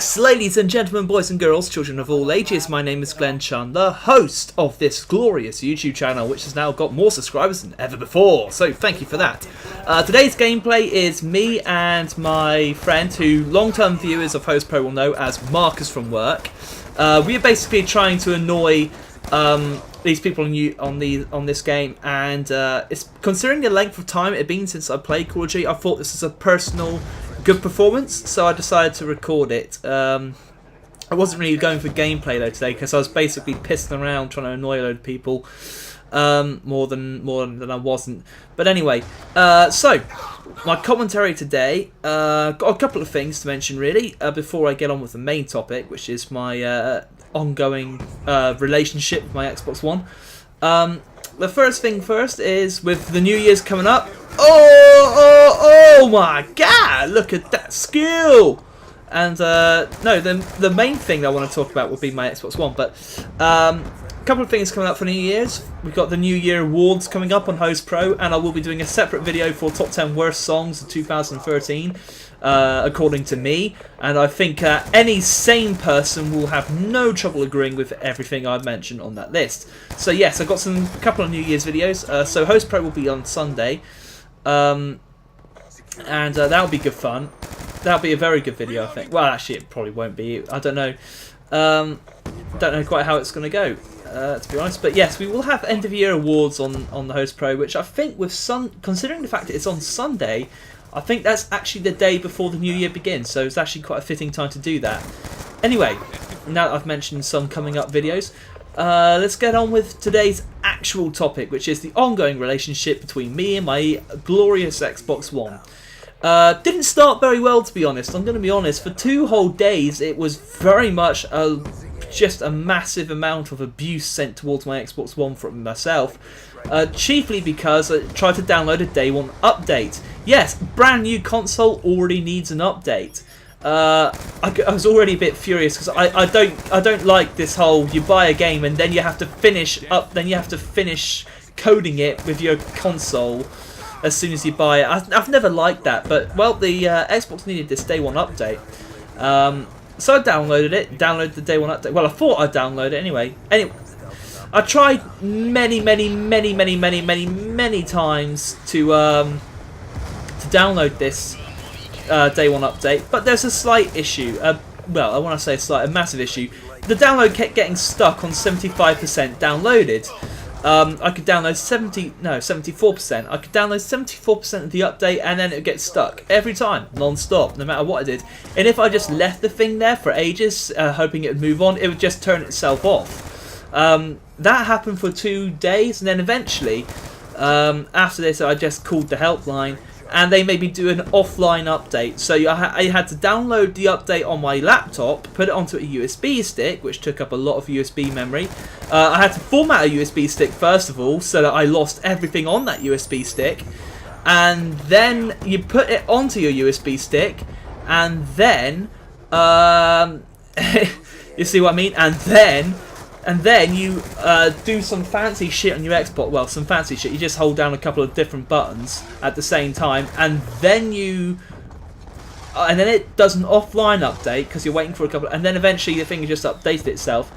Yes, ladies and gentlemen, boys and girls, children of all ages, my name is Glenn Chandler, host of this glorious YouTube channel, which has now got more subscribers than ever before, so thank you for that. Today's gameplay is me and my friend, who long-term viewers of Host Pro will know as Marcus from work. We are basically trying to annoy these people on this game, and it's considering the length of time it had been since I played Call of Duty, I thought this was a personal good performance, so I decided to record it. I wasn't really going for gameplay though today, because I was basically pissing around trying to annoy a load of people, more than I wasn't. But anyway, so my commentary today, got a couple of things to mention really before I get on with the main topic, which is my ongoing relationship with my Xbox One. The first thing first is, with the New Year's coming up, oh my god, look at that skill! And no, the main thing that I want to talk about would be my Xbox One, but a couple of things coming up for New Year's. We've got the New Year Awards coming up on Host Pro, and I will be doing a separate video for Top 10 Worst Songs of 2013, according to me, and I think any sane person will have no trouble agreeing with everything I've mentioned on that list. So yes, I've got a couple of New Year's videos, so Host Pro will be on Sunday, and that'll be good fun. That'll be a very good video, I think. Well, actually, it probably won't be. I don't know. Don't know quite how it's going to go, to be honest. But yes, we will have end of year awards on the Host Pro, which I think, considering the fact that it's on Sunday, I think that's actually the day before the new year begins. So it's actually quite a fitting time to do that. Anyway, now that I've mentioned some coming up videos, let's get on with today's actual topic, which is the ongoing relationship between me and my glorious Xbox One. Didn't start very well, to be honest. I'm going to be honest. For 2 whole days, it was very much just a massive amount of abuse sent towards my Xbox One from myself. Chiefly because I tried to download a day one update. Yes, brand new console already needs an update. I was already a bit furious because I don't like this whole you buy a game and then you have to finish coding it with your console as soon as you buy it. I've never liked that, but well, the Xbox needed this day one update, so I downloaded the day one update. Well, I thought I'd download it anyway. I tried many times to download this day one update, but there's a slight issue. Well, I want to say a massive issue. The download kept getting stuck on 75% downloaded. I could download 74%. I could download 74% of the update, and then it would get stuck every time, non-stop, no matter what I did. And if I just left the thing there for ages, hoping it would move on, it would just turn itself off. That happened for 2 days, and then eventually, after this, I just called the helpline, and they made me do an offline update. So I had to download the update on my laptop, put it onto a USB stick, which took up a lot of USB memory. I had to format a USB stick first of all, so that I lost everything on that USB stick. And then you put it onto your USB stick, and then you see what I mean? And then you do some fancy shit on your Xbox. Well, some fancy shit. You just hold down a couple of different buttons at the same time, and then it does an offline update because you're waiting for a couple. And then eventually the thing just updated itself.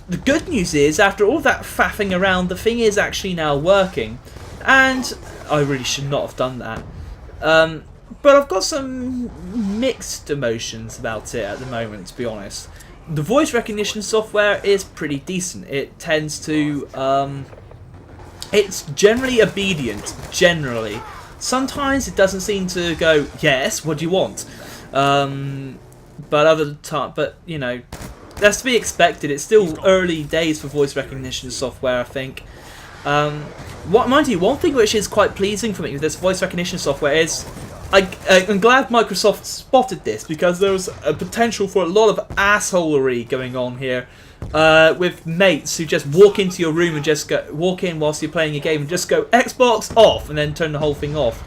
The good news is, after all that faffing around, the thing is actually now working, and I really should not have done that. But I've got some mixed emotions about it at the moment, to be honest. The voice recognition software is pretty decent. It tends to, it's generally obedient, generally. Sometimes it doesn't seem to go, yes, what do you want? But you know, that's to be expected. It's still early days for voice recognition software, I think. Mind you, one thing which is quite pleasing for me with this voice recognition software is, I'm glad Microsoft spotted this, because there was a potential for a lot of assholery going on here, with mates who just walk into your room and just walk in whilst you're playing a game and just go Xbox off and then turn the whole thing off.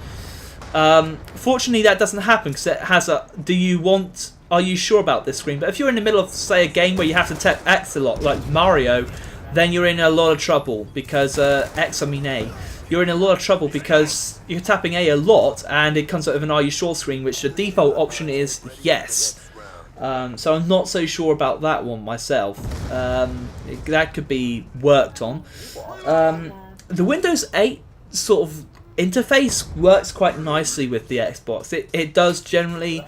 Fortunately, that doesn't happen because it has a are you sure about this screen? But if you're in the middle of, say, a game where you have to tap X a lot, like Mario, then you're in a lot of trouble because X, I mean A. you're in a lot of trouble because you're tapping A lot and it comes out of an "Are you sure" screen, which the default option is yes. So I'm not so sure about that one myself. That could be worked on. The Windows 8 sort of interface works quite nicely with the Xbox. It does generally.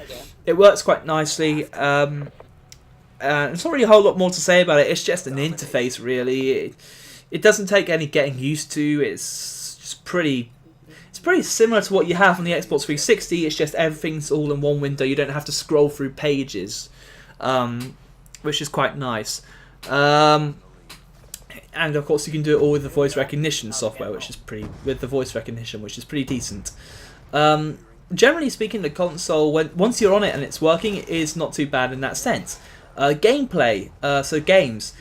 It works quite nicely. There's not really a whole lot more to say about it. It's just an interface, really. It doesn't take any getting used to. It's just pretty similar to what you have on the Xbox 360. It's just everything's all in one window. You don't have to scroll through pages, which is quite nice. And of course, you can do it all with the voice recognition software, which is pretty decent. Generally speaking, the console, once you're on it and it's working, it is not too bad in that sense. Gameplay, so games,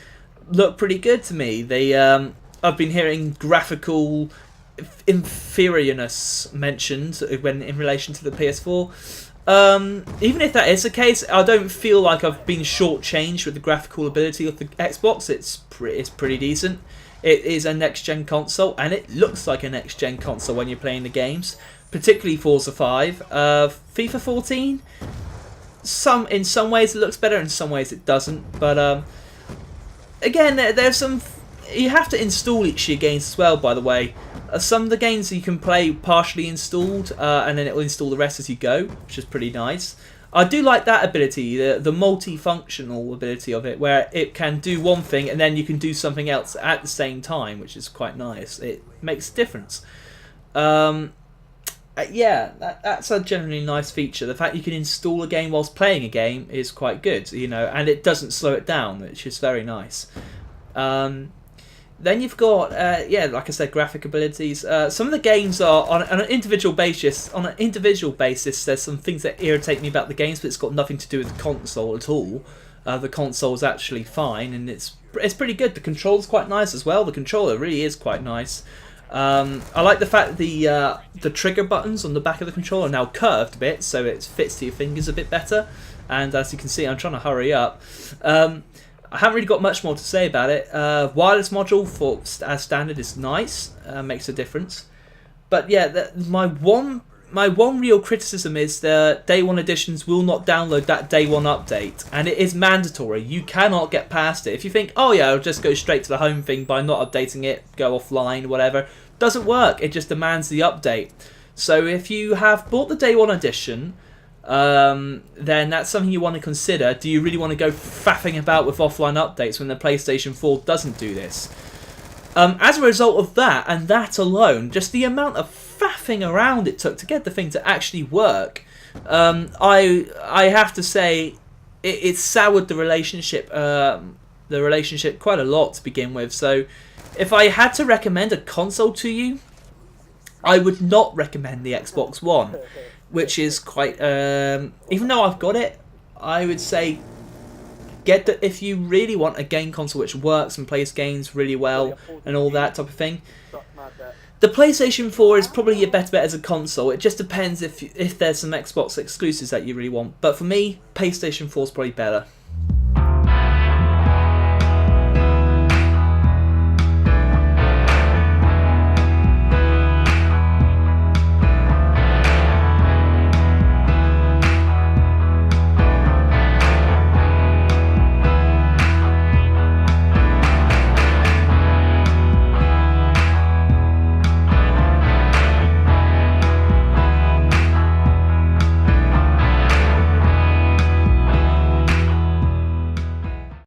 look pretty good to me. I've been hearing graphical inferiorness mentioned when in relation to the PS4. Even if that is the case, I don't feel like I've been shortchanged with the graphical ability of the Xbox. It's pretty decent. It is a next-gen console, and it looks like a next-gen console when you're playing the games, particularly Forza 5. FIFA 14, in some ways it looks better, in some ways it doesn't. But again, there's some. You have to install each of your games as well, by the way. Some of the games you can play partially installed, and then it will install the rest as you go, which is pretty nice. I do like that ability, the multifunctional ability of it, where it can do one thing and then you can do something else at the same time, which is quite nice. It makes a difference. Yeah, that's a generally nice feature. The fact you can install a game whilst playing a game is quite good, and it doesn't slow it down, which is very nice. Then you've got, like I said, graphic abilities. Some of the games are on an individual basis. There's some things that irritate me about the games, but it's got nothing to do with the console at all. The console is actually fine, and it's pretty good. The control's quite nice as well. The controller really is quite nice. I like the fact that the trigger buttons on the back of the controller are now curved a bit, so it fits to your fingers a bit better. And as you can see, I'm trying to hurry up. I haven't really got much more to say about it. Wireless module as standard is nice, makes a difference. But yeah, my one real criticism is the Day 1 editions will not download that Day 1 update, and it is mandatory. You cannot get past it. If you think, oh yeah, I'll just go straight to the home thing by not updating it, go offline, whatever, doesn't work. It just demands the update. So if you have bought the Day 1 edition, then that's something you want to consider. Do you really want to go faffing about with offline updates when the PlayStation 4 doesn't do this? As a result of that, and that alone, just the amount of faffing around it took to get the thing to actually work, I have to say it soured the relationship quite a lot to begin with. So if I had to recommend a console to you, I would not recommend the Xbox One, which is quite... even though I've got it, I would say if you really want a game console which works and plays games really well and all that type of thing, the PlayStation 4 is probably your better bet as a console. It just depends if there's some Xbox exclusives that you really want. But for me, PlayStation 4 is probably better.